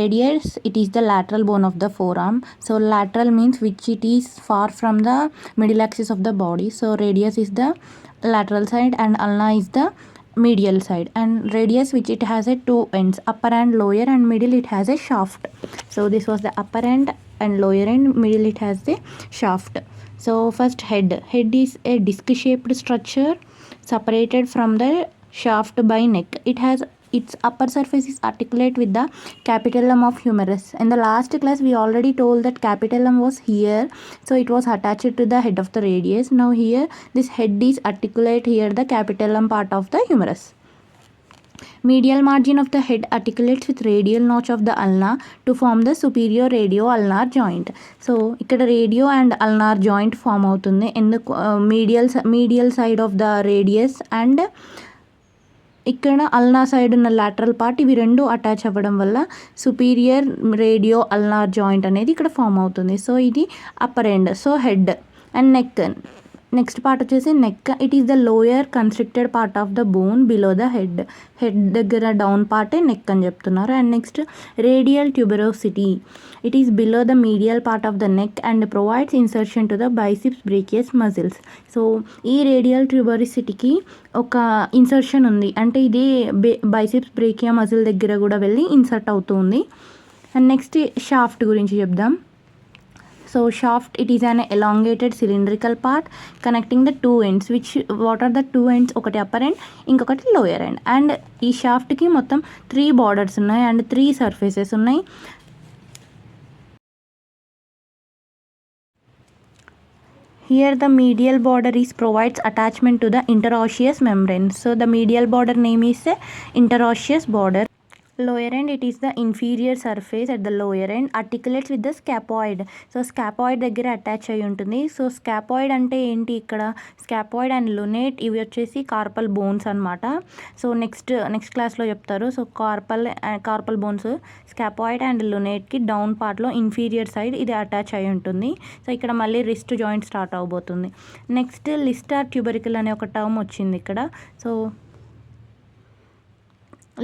radius, it is the lateral bone of the forearm. So lateral means which it is far from the middle axis of the body. So radius is the lateral side and ulna is the medial side. And radius, which it has a two ends, upper and lower, and middle it has a shaft. So this was the upper end and lower end, middle it has the shaft. So first, head is a disc shaped structure separated from the shaft by neck. It has its upper surface is articulate with the capitellum of humerus. In the last class we already told that capitellum was here, so it was attached to the head of the radius. Now here this head is articulate here, the capitellum part of the humerus. Medial margin of the head articulates with radial notch of the ulna to form the superior radio-ulnar joint. So ikkada radio and ulnar joint form avutundi in the medial side of the radius, and ఇక్కడ ulna side ఉన్న lateral part, ఇవి రెండు attach అవ్వడం వల్ల superior radio ulnar joint అనేది ఇక్కడ form అవుతుంది. So ఇది upper end. So head and neck. Next part వచ్చేసి neck. It is the lower constricted part of the bone below the head. Head దగ్గర డౌన్ పార్టే నెక్ అని చెప్తున్నారు. And next radial tuberosity. It is below the medial part of the neck and provides insertion to the biceps brachii muscles. So ఈ radial ట్యూబెరోసిటీకి ఒక insertion ఉంది, అంటే ఇది బైసిప్స్ బ్రేకియా మజిల్ దగ్గర కూడా వెళ్ళి ఇన్సర్ట్ అవుతుంది. అండ్ నెక్స్ట్ షాఫ్ట్ గురించి చెప్దాం. So shaft, it is an elongated cylindrical part connecting the two ends. What are the two ends? ఒకటి upper end, ఇంకొకటి lower end. And ఈ shaft కి మొత్తం 3 borders ఉన్నాయి and 3 surfaces ఉన్నాయి. Here the medial border provides attachment to the interosseous membrane. So the medial border name is interosseous border. Lower end, it is the inferior surface at the lower end, articulates with the scaphoid. So scaphoid దగ్గర attach అయి ఉంటుంది. So స్కాపాయిడ్ అంటే ఏంటి? ఇక్కడ స్కాపాయిడ్ and lunate ఇవి వచ్చేసి carpal bones అనమాట. So next క్లాస్లో చెప్తారు. So carpal bones scaphoid and లునేట్కి డౌన్ పార్ట్లో ఇన్ఫీరియర్ సైడ్ ఇది అటాచ్ అయి ఉంటుంది. సో ఇక్కడ మళ్ళీ రిస్ట్ జాయింట్ స్టార్ట్ అవబోతుంది. నెక్స్ట్ లిస్టార్ ట్యూబరికల్ అనే ఒక టర్మ్ వచ్చింది ఇక్కడ. So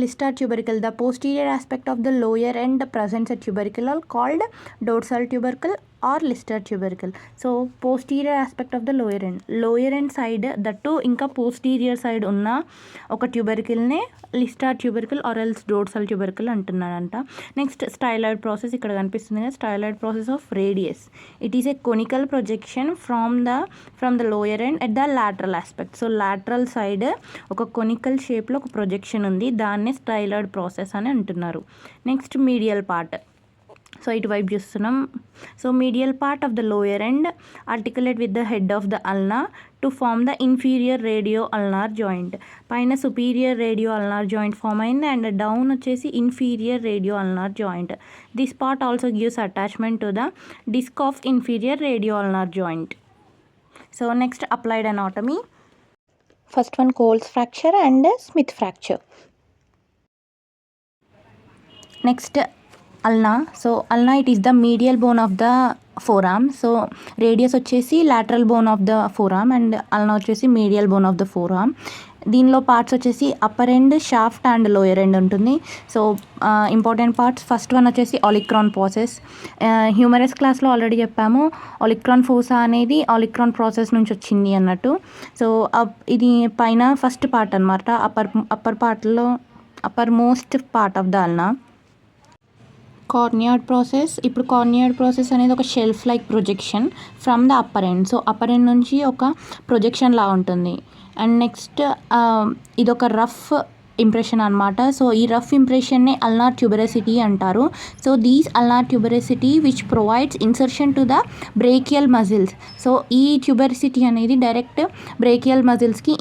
Listar tubercle, the posterior aspect of the lower end presents a tubercle called dorsal tubercle or Listar tubercle. So posterior aspect of the lower end side, that ఇంకా posterior side ఉన్న ఒక ట్యూబరికల్నే Listar tubercle or else dorsal tubercle అంటున్నాడంట. Next styloid process ఇక్కడ కనిపిస్తుంది కదా, styloid process of radius. It is a conical projection from the lower end at the lateral aspect. So lateral side ఒక conical షేప్లో ఒక ప్రొజెక్షన్ ఉంది, దాన్నే స్టైలాయిడ్ process అని అంటున్నారు. Next medial part. సో ఇటువైపు చూస్తున్నాం. So medial part of the lower end articulate with the head of the ulna to form the inferior radio ulnar joint. పైన superior radio ulnar joint form అయింది and down వచ్చేసి inferior radio ulnar joint. This part also gives attachment to the disc of inferior radio ulnar joint. So next applied anatomy. First one Colles' fracture and Smith fracture. Next ulna. So ulna, it is the medial bone of the forearm. So radius వచ్చేసి lateral bone of the forearm and ulna వచ్చేసి medial bone of the forearm. దీనిలో parts వచ్చేసి upper end, shaft and lower end ఉంటుంది. So important parts, first one వచ్చేసి olecranon process. Humerus క్లాస్లో already చెప్పాము, olecranon fossa అనేది ఆలిక్రాన్ process నుంచి వచ్చింది అన్నట్టు. సో ఇది పైన ఫస్ట్ పార్ట్ అనమాట, అప్పర్ పార్ట్లో uppermost part of the ulna. Coronoid process. ఇప్పుడు కార్నియాడ్ ప్రాసెస్ అనేది ఒక shelf like projection from the upper end. So upper end నుంచి ఒక ప్రొజెక్షన్ లా ఉంటుంది. అండ్ నెక్స్ట్ ఇదొక రఫ్ ఇంప్రెషన్ అనమాట. సో ఈ రఫ్ ఇంప్రెషన్నే అల్నార్ ట్యూబెరోసిటీ అంటారు. So these ulnar tuberosity which provides insertion to the brachial muscles. So ఈ ట్యూబెరోసిటీ అనేది డైరెక్ట్ బ్రేకియల్ మజిల్స్కి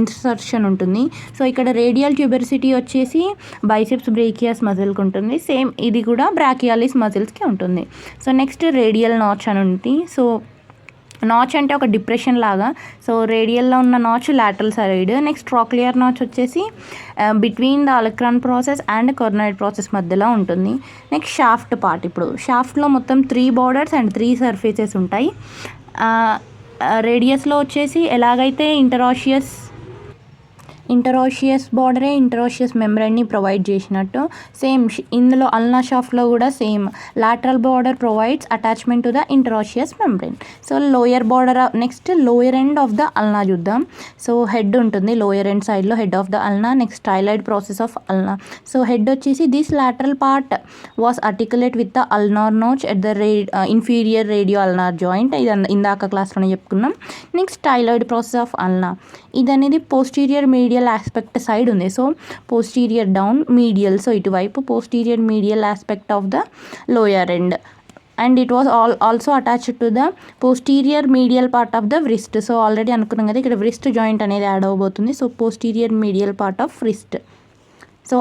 ఇన్సర్షన్ ఉంటుంది. సో ఇక్కడ రేడియల్ ట్యూబెరోసిటీ వచ్చేసి బైసెప్స్ బ్రేకియస్ మజిల్కి ఉంటుంది, సేమ్ ఇది కూడా బ్రాకియాలిస్ మజిల్స్కి ఉంటుంది. సో నెక్స్ట్ రేడియల్ నాచ్ అని ఉంది. సో నాచ్ అంటే ఒక డిప్రెషన్ లాగా. సో రేడియల్లో ఉన్న notch lateral side. Next trochlear notch వచ్చేసి between the olecranon process and coronoid process మధ్యలో ఉంటుంది. Next shaft part. ఇప్పుడు షాఫ్ట్లో మొత్తం 3 బార్డర్స్ అండ్ 3 సర్ఫేసెస్ ఉంటాయి. రేడియస్లో వచ్చేసి ఎలాగైతే ఇంటరాషియస్ బార్డరే ఇంటరాషియస్ మెంబ్రెయిన్ని ప్రొవైడ్ చేసినట్టు సేమ్ ఇందులో అల్నా షాఫ్ట్లో కూడా same lateral border provides attachment to the interosseous membrane. So lower border next lower end of the ulna చూద్దాం. సో హెడ్ ఉంటుంది లోయర్ ఎండ్ సైడ్లో head of the ulna. Next styloid process of ulna. So head వచ్చేసి this lateral part was articulate with the ulnar notch at the inferior radio ulnar joint. ఇది ఇందాక క్లాస్లోనే చెప్పుకున్నాం. Next styloid process of ulna. ఇది అనేది posterior medial aspect side ఉంది. So posterior down medial, so ఇటువైపు posterior medial aspect of the lower end. And it was also attached to the posterior medial part of the wrist. So already అనుకున్నాం కదా ఇక్కడ wrist joint అనేది add అవ్వబోతుంది. So posterior medial part of wrist. So